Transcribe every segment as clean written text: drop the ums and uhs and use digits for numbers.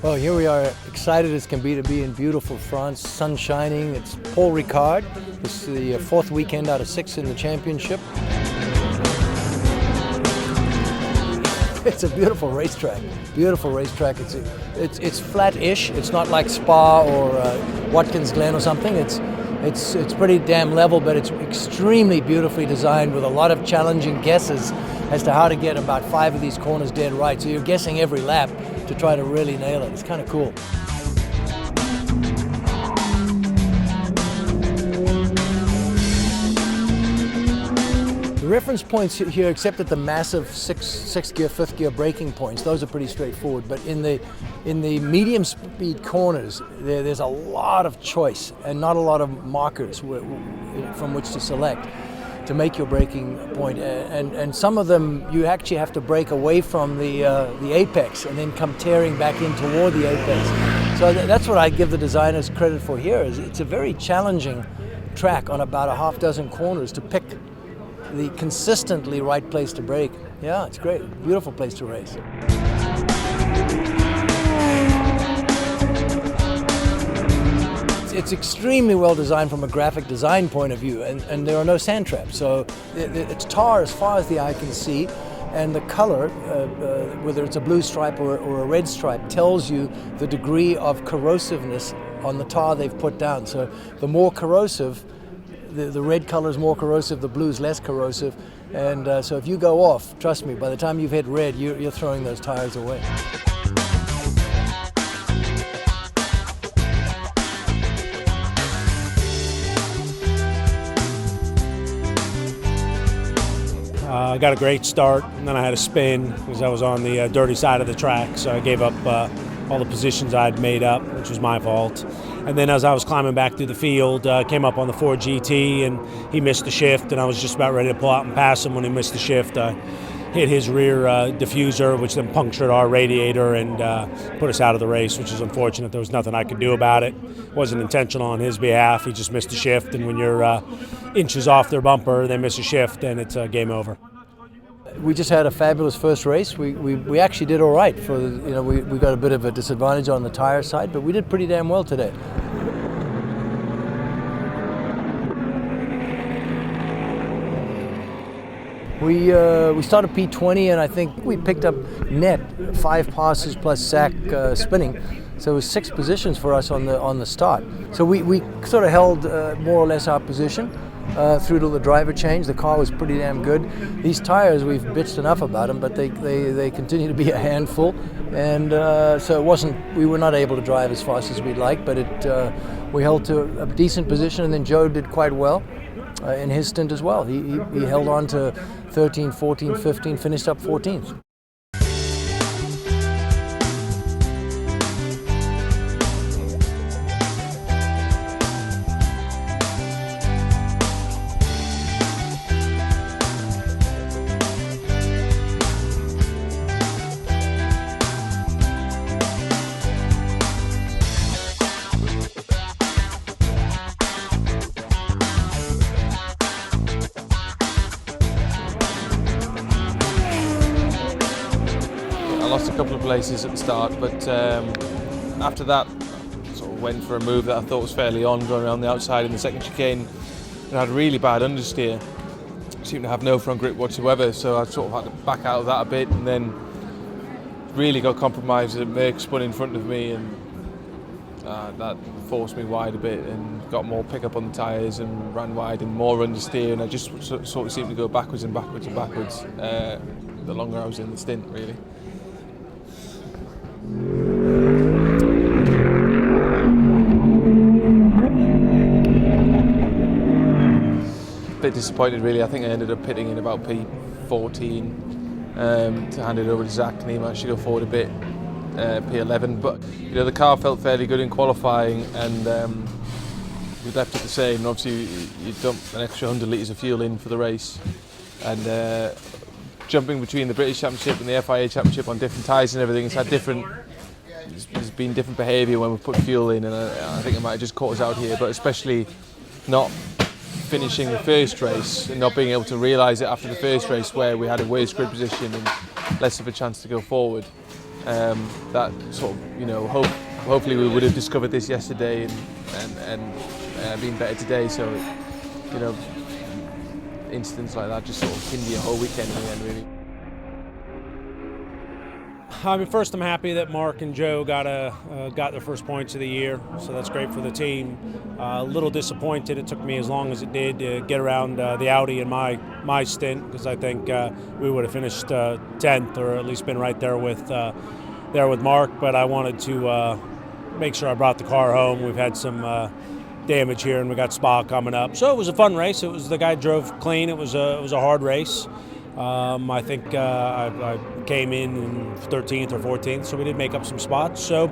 Well, here we are, excited as can be to be in beautiful France, sun shining. It's Paul Ricard. This is the fourth weekend out of 6 in the championship. It's a beautiful racetrack. Beautiful racetrack. It's flat-ish. It's not like Spa or Watkins Glen or something. It's pretty damn level, but it's extremely beautifully designed with a lot of challenging guesses as to how to get about 5 of these corners dead right. So you're guessing every lap to try to really nail it. It's kind of cool. The reference points here, except at the massive sixth gear, 5th gear braking points, those are pretty straightforward. But in the medium speed corners, there's a lot of choice and not a lot of markers from which to select to make your braking point. And some of them you actually have to brake away from the apex and then come tearing back in toward the apex. So that's what I give the designers credit for here. Is it's a very challenging track on about a half dozen corners to pick the consistently right place to brake. Yeah, it's great. Beautiful place to race. It's extremely well designed from a graphic design point of view, and there are no sand traps. So it's tar as far as the eye can see, and the color, whether it's a blue stripe or a red stripe, tells you the degree of corrosiveness on the tar they've put down. So the more corrosive, the red color is more corrosive, the blue is less corrosive, and so if you go off, trust me, by the time you've hit red, you're throwing those tires away. I got a great start, and then I had a spin because I was on the dirty side of the track, so I gave up all the positions I'd made up, which was my fault. And then as I was climbing back through the field, came up on the Ford GT, and he missed the shift, and I was just about ready to pull out and pass him when he missed the shift. I hit his rear diffuser, which then punctured our radiator and put us out of the race, which is unfortunate. There was nothing I could do about it. It wasn't intentional on his behalf. He just missed the shift, and when you're inches off their bumper, they miss a shift, and it's game over. We just had a fabulous first race. We actually did all right. We got a bit of a disadvantage on the tire side, but we did pretty damn well today. We started P20, and I think we picked up net 5 passes plus Zach spinning. So it was 6 positions for us on the start. So we sort of held more or less our position through to the driver change. The car was pretty damn good. These tires, we've bitched enough about them, but they continue to be a handful. And so we were not able to drive as fast as we'd like, but we held to a decent position, and then Joe did quite well in his stint as well. He held on to 13, 14, 15, finished up 14th. I lost a couple of places at the start, but after that, sort of went for a move that I thought was fairly on, going around the outside in the second chicane, and had a really bad understeer. Seemed to have no front grip whatsoever, so I sort of had to back out of that a bit, and then really got compromised as Merck spun in front of me, and that forced me wide a bit and got more pickup on the tyres and ran wide and more understeer, and I just sort of seemed to go backwards and backwards and backwards the longer I was in the stint, really. Bit disappointed, really. I think I ended up pitting in about P14 to hand it over to Zach, and he managed to go forward a bit, P11. But the car felt fairly good in qualifying, and we left it the same. And obviously, you dump an extra 100 litres of fuel in for the race, and jumping between the British Championship and the FIA Championship on different tyres and everything, there's been different behaviour when we put fuel in, and I think it might have just caught us out here, but especially not finishing the first race and not being able to realise it after the first race where we had a worse grid position and less of a chance to go forward. That sort of, hopefully we would have discovered this yesterday and been better today. So, incidents like that just sort of hinder your whole weekend in the end, really. I mean, first, I'm happy that Mark and Joe got their first points of the year, so that's great for the team. A little disappointed it took me as long as it did to get around the Audi in my stint, because I think we would have finished 10th or at least been right there with Mark. But I wanted to make sure I brought the car home. We've had some damage here, and we got Spa coming up, so it was a fun race. It was the guy drove clean. It was a hard race. I think I came in 13th or 14th, so we did make up some spots. So,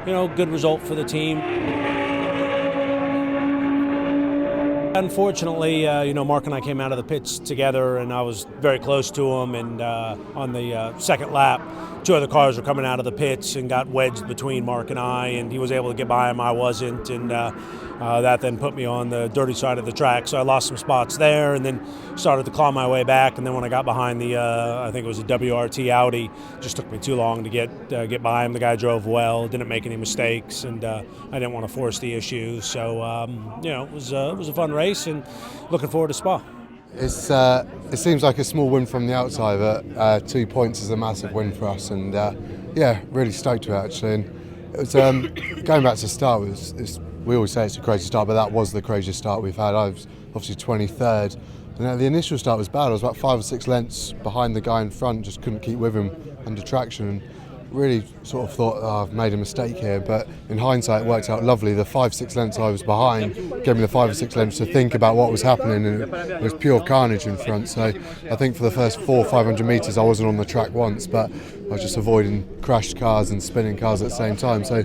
good result for the team. Unfortunately, Mark and I came out of the pits together, and I was very close to him. And on the second lap, two other cars were coming out of the pits and got wedged between Mark and I, and he was able to get by him. I wasn't, and that then put me on the dirty side of the track. So I lost some spots there, and then started to claw my way back. And then when I got behind the, I think it was a WRT Audi, just took me too long to get by him. The guy drove well, didn't make any mistakes, and I didn't want to force the issue. So it was a fun race, and looking forward to Spa. It seems like a small win from the outside, but 2 points is a massive win for us, and really stoked to it actually. And it was going back to the start. We always say it's a crazy start, but that was the craziest start we've had. I was obviously 23rd, and the initial start was bad. I was about 5 or 6 lengths behind the guy in front, just couldn't keep with him under traction, and really sort of thought, I've made a mistake here. But in hindsight, it worked out lovely. The 5-6 lengths I was behind gave me the 5 or 6 lengths to think about what was happening, and it was pure carnage in front. So I think for the first 400-500 metres I wasn't on the track once, but I was just avoiding crashed cars and spinning cars at the same time. So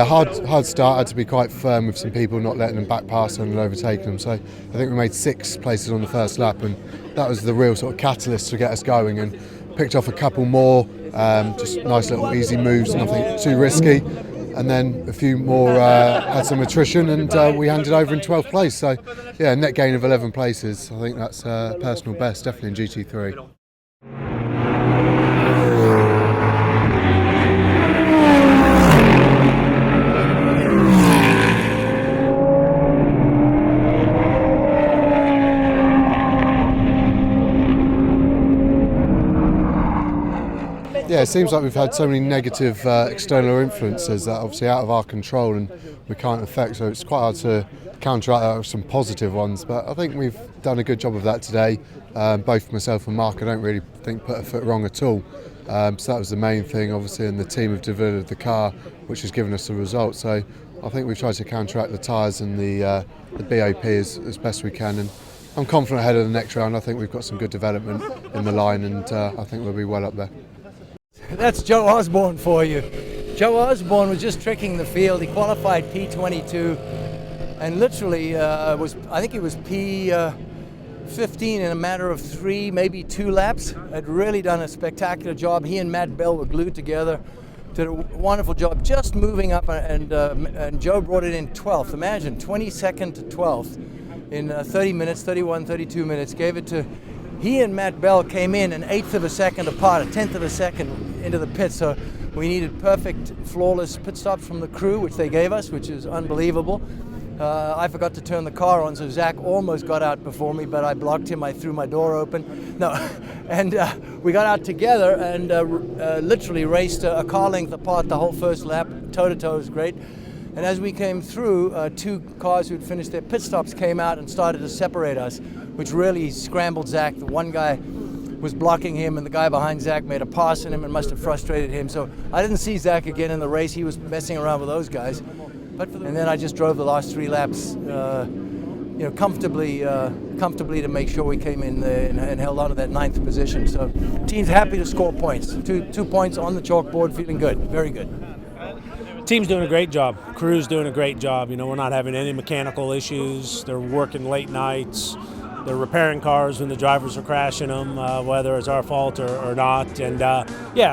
hard start. I had to be quite firm with some people, not letting them back pass them and overtaking them. So I think we made 6 places on the first lap, and that was the real sort of catalyst to get us going, and picked off a couple more, just nice little easy moves, nothing too risky. And then a few more had some attrition, and we handed over in 12th place. So net gain of 11 places. I think that's personal best, definitely in GT3. Yeah, it seems like we've had so many negative external influences that are obviously out of our control and we can't affect, so it's quite hard to counteract that with some positive ones. But I think we've done a good job of that today. Both myself and Mark, I don't really think put a foot wrong at all. So that was the main thing, obviously, and the team have delivered the car, which has given us the result. So I think we've tried to counteract the tyres and the BOP as best we can. And I'm confident ahead of the next round. I think we've got some good development in the line, and I think we'll be well up there. That's Joe Osborne for you. Joe Osborne was just tricking the field. He qualified P22 and literally I think he was P15 in a matter of 3, maybe 2 laps. Had really done a spectacular job. He and Matt Bell were glued together. Did a wonderful job just moving up, and Joe brought it in 12th. Imagine 22nd to 12th in 30 minutes, 31, 32 minutes. Gave it to he and Matt Bell came in an 1/8 of a second apart, a 1/10 of a second into the pit. So we needed perfect, flawless pit stops from the crew, which they gave us, which is unbelievable. I forgot to turn the car on, so Zach almost got out before me, but I blocked him. I threw my door open. No, and we got out together and literally raced a car length apart the whole first lap. Toe-to-toe was great. And as we came through, 2 cars who'd finished their pit stops came out and started to separate us, which really scrambled Zach. The one guy was blocking him, and the guy behind Zach made a pass on him and must have frustrated him. So I didn't see Zach again in the race. He was messing around with those guys. And then I just drove the last 3 laps, comfortably to make sure we came in there and held on to that 9th position. So team's happy to score points. 2 points on the chalkboard, feeling good, very good. Team's doing a great job. Crew's doing a great job. We're not having any mechanical issues. They're working late nights. They're repairing cars when the drivers are crashing them, whether it's our fault or not. And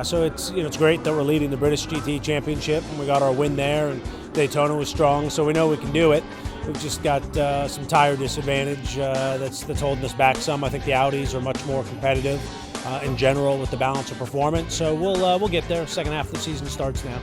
so it's great that we're leading the British GT Championship, and we got our win there. And Daytona was strong, so we know we can do it. We've just got some tire disadvantage that's holding us back some. I think the Audis are much more competitive. in general with the balance of performance. So we'll get there. Second half of the season starts now.